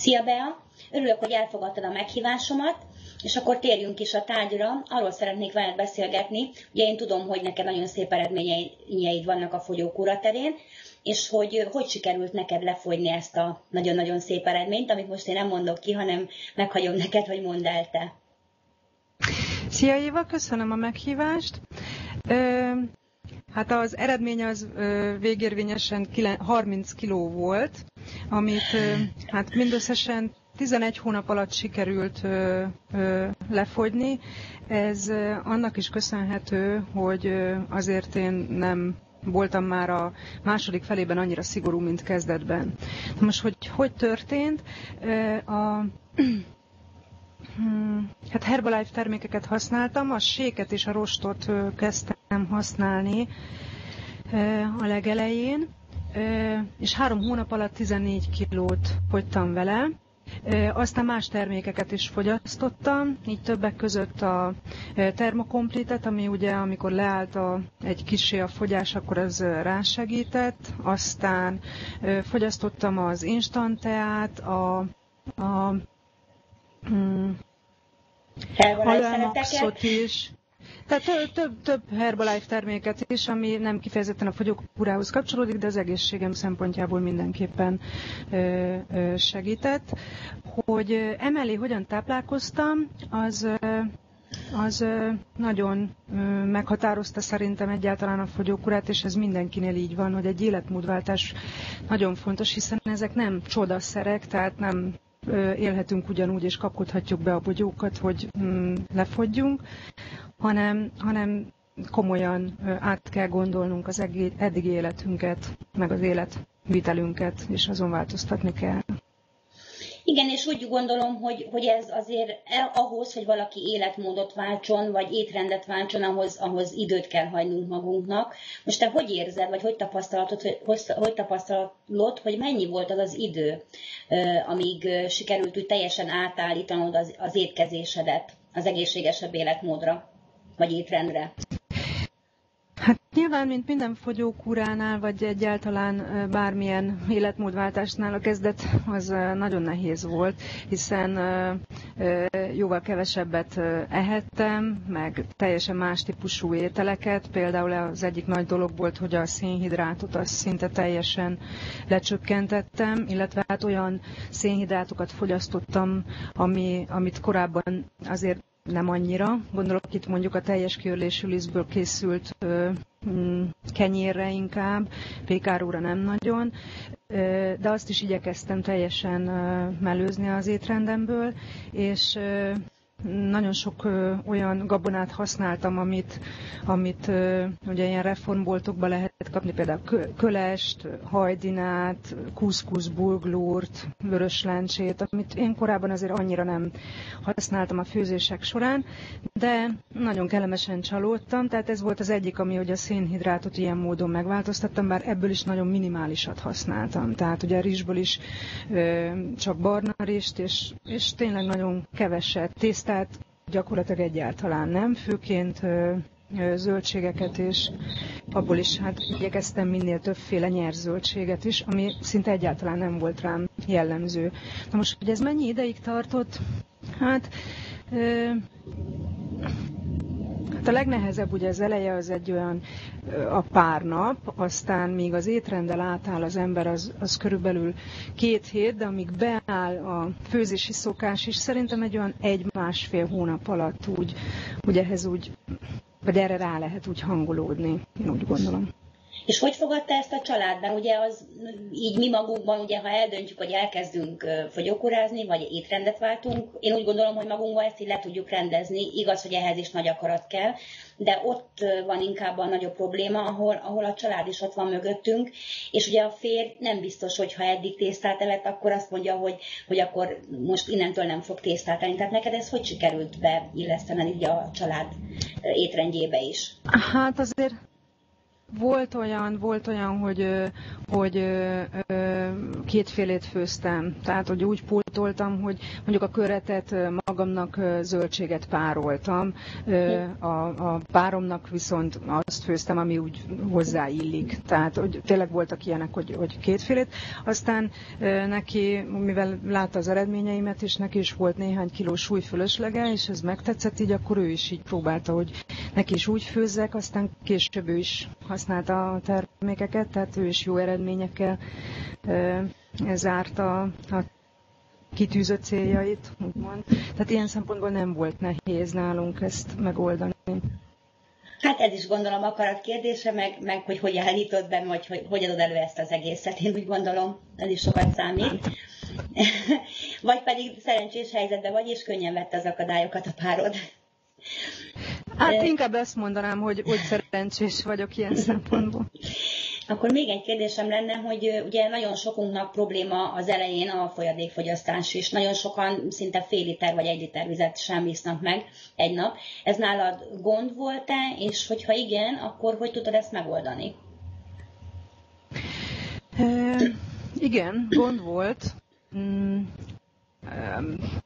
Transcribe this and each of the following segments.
Szia Bea! Örülök, hogy elfogadtad a meghívásomat, és akkor térjünk is a tárgyra. Arról szeretnék veled beszélgetni. Ugye én tudom, hogy neked nagyon szép eredményeid vannak a fogyókúra terén, és hogy sikerült neked lefogyni ezt a nagyon-nagyon szép eredményt, amit most én nem mondok ki, hanem meghagyom neked, hogy mondd el te. Szia Éva, köszönöm a meghívást. Hát az eredmény az végérvényesen 30 kiló volt, amit hát mindösszesen 11 hónap alatt sikerült lefogyni. Ez annak is köszönhető, hogy azért én nem voltam már a második felében annyira szigorú, mint kezdetben. Most, hogy történt? Hát Herbalife termékeket használtam, a séket és a rostot kezdtem használni a legelején, és 3 hónap alatt 14 kilót fogytam vele. Aztán más termékeket is fogyasztottam, így többek között a Thermocompletet, ami ugye amikor leállt egy kissé a fogyás, akkor ez rásegített. Aztán fogyasztottam az Instant teát, a Maxot is. Tehát több Herbalife terméket is, ami nem kifejezetten a fogyókúrához kapcsolódik, de az egészségem szempontjából mindenképpen segített. Hogy emellé hogyan táplálkoztam, az nagyon meghatározta szerintem egyáltalán a fogyókúrát, és ez mindenkinél így van, hogy egy életmódváltás nagyon fontos, hiszen ezek nem csodaszerek, tehát nem élhetünk ugyanúgy, és kapkodhatjuk be a bogyókat, hogy lefogyjunk, hanem komolyan át kell gondolnunk az eddigi életünket, meg az életvitelünket, és azon változtatni kell. Igen, és úgy gondolom, hogy ez azért ahhoz, hogy valaki életmódot váltson, vagy étrendet váltson, ahhoz időt kell hagynunk magunknak. Most te hogy érzed, vagy hogy tapasztalod, hogy mennyi volt az idő, amíg sikerült úgy teljesen átállítanod az étkezésedet az egészségesebb életmódra, vagy étrendre? Hát nyilván, mint minden fogyókúránál, vagy egyáltalán bármilyen életmódváltásnál a kezdet az nagyon nehéz volt, hiszen jóval kevesebbet ehettem, meg teljesen más típusú ételeket. Például az egyik nagy dolog volt, hogy a szénhidrátot azt szinte teljesen lecsökkentettem, illetve hát olyan szénhidrátokat fogyasztottam, amit korábban azért nem annyira. Gondolok itt mondjuk a teljes kiörlésű lisztből készült kenyérre inkább, pékáróra nem nagyon, de azt is igyekeztem teljesen mellőzni az étrendemből, és nagyon sok olyan gabonát használtam, amit ugye ilyen reformboltokban lehet kapni, például kölest, hajdinát, kuszkusz, bulgurt, vörösláncsét, amit én korábban azért annyira nem használtam a főzések során, de nagyon kellemesen csalódtam, tehát ez volt az egyik, ami hogy a szénhidrátot ilyen módon megváltoztattam, bár ebből is nagyon minimálisat használtam. Tehát ugye a rizsből is csak barna rizst, és tényleg nagyon keveset, tésztát gyakorlatilag egyáltalán nem, főként zöldségeket, és abból is hát igyekeztem minél többféle nyers zöldséget is, ami szinte egyáltalán nem volt rám jellemző. Na most, hogy ez mennyi ideig tartott? Hát a legnehezebb ugye az eleje az egy olyan a pár nap, aztán míg az étrenddel átáll az ember, az körülbelül 2 hét, de amíg beáll a főzési szokás is, szerintem egy olyan 1-1,5 hónap alatt úgy ehhez vagy erre rá lehet úgy hangolódni, én úgy gondolom. És hogy fogadta ezt a családban? Ugye az így mi magunkban, ugye ha eldöntjük, hogy elkezdünk fogyókúrázni, vagy étrendet váltunk, én úgy gondolom, hogy magunkban ezt így le tudjuk rendezni. Igaz, hogy ehhez is nagy akarat kell, de ott van inkább a nagyobb probléma, ahol a család is ott van mögöttünk, és ugye a férj nem biztos, hogy ha eddig tésztát evett, akkor azt mondja, hogy akkor most innentől nem fog tésztát enni. Tehát neked ez hogy sikerült beillesztened így a család étrendjébe is? Hát azért volt olyan, hogy kétfélét főztem, tehát hogy úgy pótoltam, hogy mondjuk a köretet maga magamnak zöldséget pároltam, a páromnak viszont azt főztem, ami úgy hozzáillik. Tehát hogy tényleg voltak ilyenek, hogy kétfélét. Aztán neki, mivel látta az eredményeimet, és neki is volt néhány kiló súlyfölöslege, és ez megtetszett, így akkor ő is így próbálta, hogy neki is úgy főzzek, aztán később ő is használta a termékeket, tehát ő is jó eredményekkel zárta a kitűzött céljait, úgymond. Tehát ilyen szempontból nem volt nehéz nálunk ezt megoldani. Hát ez is gondolom akarat kérdése, meg hogy állítod be, vagy hogy adod elő ezt az egészet, én úgy gondolom, ez is sokat számít. Vagy pedig szerencsés helyzetben vagy, és könnyen vette az akadályokat a párod. Hát inkább ezt mondanám, hogy szerencsés vagyok ilyen szempontból. Akkor még egy kérdésem lenne, hogy ugye nagyon sokunknak probléma az elején a folyadékfogyasztás is. Nagyon sokan szinte fél liter vagy 1 liter vizet sem isznak meg egy nap. Ez nálad gond volt-e, és hogyha igen, akkor hogy tudod ezt megoldani? Igen, gond volt.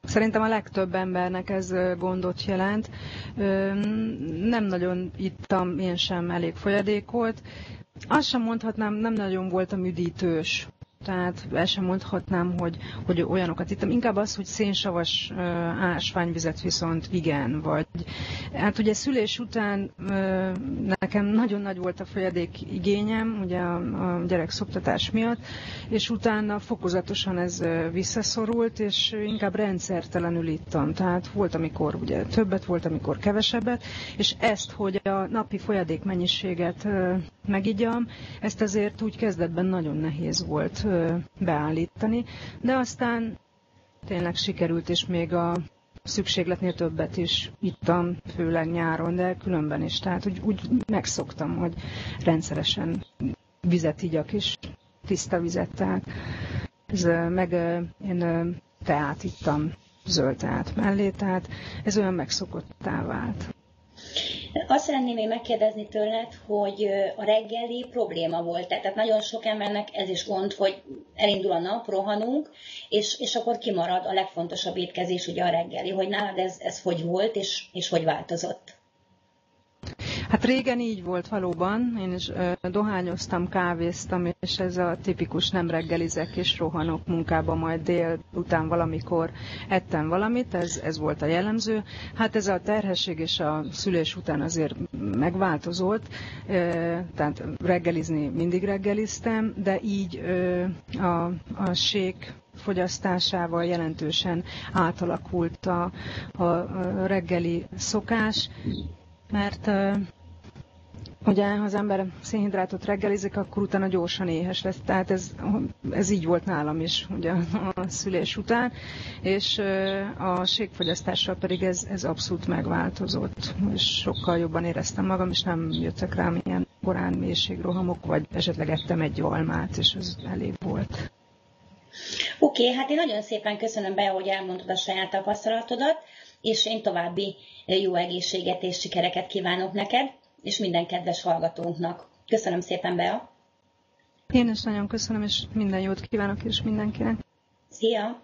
Szerintem a legtöbb embernek ez gondot jelent. Nem nagyon ittam én sem elég folyadékot. Azt sem mondhatnám, nem nagyon voltam üdítős. Tehát el sem mondhatnám, hogy olyanokat ittam. Inkább az, hogy szénsavas ásványvizet viszont igen. Vagy, hát ugye szülés után nekem nagyon nagy volt a folyadék igényem, ugye a gyerekszoptatás miatt, és utána fokozatosan ez visszaszorult, és inkább rendszertelenül ittam. Tehát volt, amikor ugye többet, volt, amikor kevesebbet, és ezt, hogy a napi folyadék mennyiséget megigyam, ezt azért úgy kezdetben nagyon nehéz volt beállítani, de aztán tényleg sikerült, és még a szükségletnél többet is ittam, főleg nyáron, de különben is. Tehát úgy megszoktam, hogy rendszeresen vizet igyak, és tiszta vizet. Tehát meg én teát ittam, zöld teát mellé, tehát ez olyan megszokottá vált. Azt szeretném még megkérdezni tőled, hogy a reggeli probléma volt. Tehát nagyon sok embernek ez is gond, hogy elindul a nap, rohanunk, és akkor kimarad a legfontosabb étkezés, ugye a reggeli. Hogy nálad ez hogy volt, és hogy változott? Hát régen így volt valóban, én is dohányoztam, kávéztam, és ez a tipikus nem reggelizek és rohanok munkába, majd délután valamikor ettem valamit, ez volt a jellemző. Hát ez a terhesség és a szülés után azért megváltozott, tehát reggelizni mindig reggeliztem, de így a shake fogyasztásával jelentősen átalakult a reggeli szokás, mert ugye, ha az ember szénhidrátot reggelizik, akkor utána gyorsan éhes lesz. Tehát ez így volt nálam is ugye, a szülés után, és a sékfogyasztással pedig ez abszolút megváltozott, és sokkal jobban éreztem magam, és nem jöttek rám ilyen korán mélységrohamok, vagy esetleg ettem egy almát, és ez elég volt. Oké, hát én nagyon szépen köszönöm be, hogy elmondtad a saját tapasztalatodat, és én további jó egészséget és sikereket kívánok neked, és minden kedves hallgatónknak. Köszönöm szépen, Bea! Én is nagyon köszönöm, és minden jót kívánok és mindenkinek. Szia!